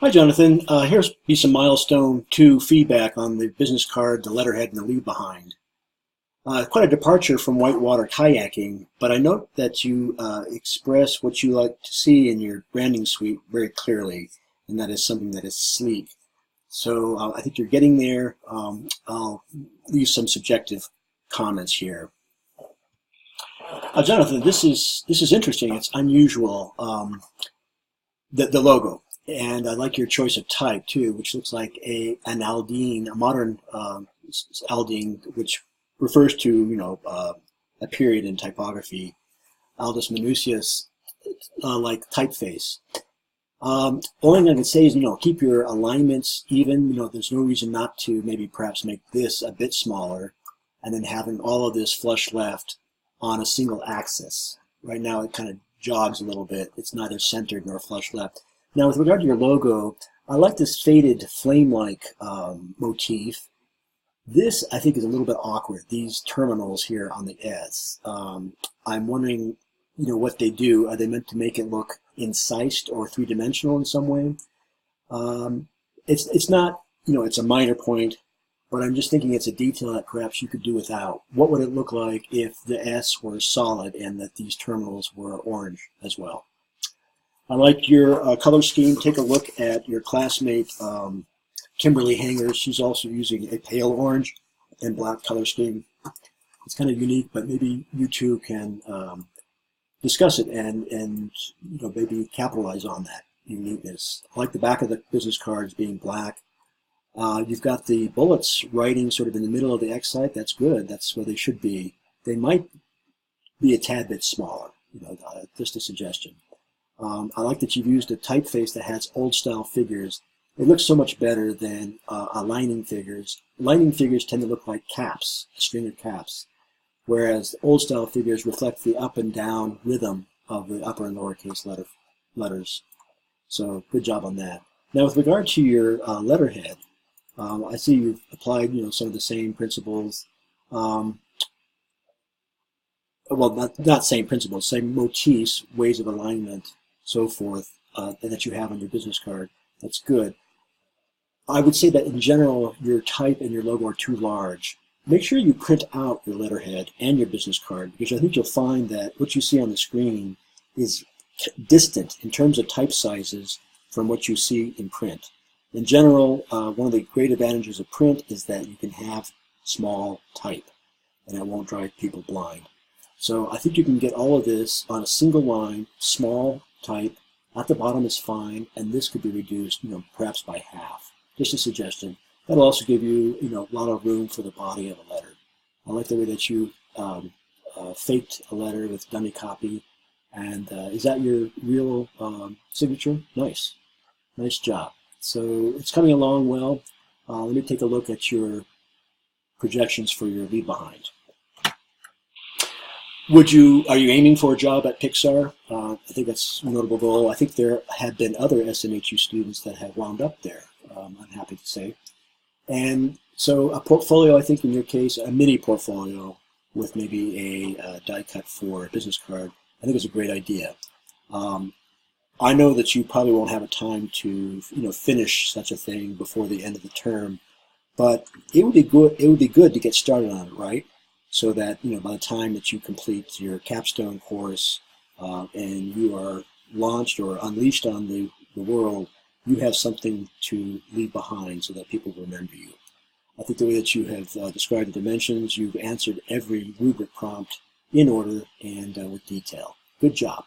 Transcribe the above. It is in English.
Hi, Jonathan. Here's be some milestone two feedback on the business card, the letterhead, and the leave behind. Quite a departure from whitewater kayaking, but I note that you express what you like to see in your branding suite very clearly, and that is something that is sleek. So I think you're getting there. I'll leave some subjective comments here. Jonathan, this is interesting. It's unusual. The logo. And I like your choice of type too, which looks like an Aldine, a modern Aldine, which refers to a period in typography. Aldus Manutius, like typeface. Only thing I can say is keep your alignments even. There's no reason not to maybe perhaps make this a bit smaller, and then having all of this flush left on a single axis. Right now it kind of jogs a little bit. It's neither centered nor flush left. Now, with regard to your logo, I like this faded flame-like motif. This, I think, is a little bit awkward, these terminals here on the S. I'm wondering, what they do. Are they meant to make it look incised or three-dimensional in some way? It's not, it's a minor point, but I'm just thinking it's a detail that perhaps you could do without. What would it look like if the S were solid and that these terminals were orange as well? I like your color scheme. Take a look at your classmate, Kimberly Hanger. She's also using a pale orange and black color scheme. It's kind of unique, but maybe you two can discuss it and maybe capitalize on that uniqueness. I like the back of the business cards being black. You've got the bullets writing sort of in the middle of the X site. That's good. That's where they should be. They might be a tad bit smaller. Just a suggestion. I like that you've used a typeface that has old-style figures. It looks so much better than aligning figures. Aligning figures tend to look like caps, a string of caps, whereas old-style figures reflect the up and down rhythm of the upper and lowercase letters. So good job on that. Now, with regard to your letterhead, I see you've applied some of the same principles. Well, not same principles, same motifs, ways of alignment, so forth, that you have on your business card. That's good. I would say that in general, your type and your logo are too large. Make sure you print out your letterhead and your business card, because I think you'll find that what you see on the screen is distant in terms of type sizes from what you see in print. In general, one of the great advantages of print is that you can have small type, and it won't drive people blind. So I think you can get all of this on a single line, small type. At the bottom is fine, and this could be reduced, perhaps by half. Just a suggestion. That'll also give you, a lot of room for the body of a letter. I like the way that you faked a letter with dummy copy. And is that your real signature? Nice. Nice job. So it's coming along well. Let me take a look at your projections for your leave behind. Are you aiming for a job at Pixar? I think that's a notable goal. I think there have been other SMHU students that have wound up there, I'm happy to say. And so a portfolio, I think in your case, a mini portfolio with maybe a die cut for a business card, I think is a great idea. I know that you probably won't have a time to finish such a thing before the end of the term, but it would be good. It would be good to get started on it, right? So that by the time that you complete your capstone course and you are launched or unleashed on the world, you have something to leave behind so that people remember you. I think the way that you have described the dimensions, you've answered every rubric prompt in order and with detail. Good job.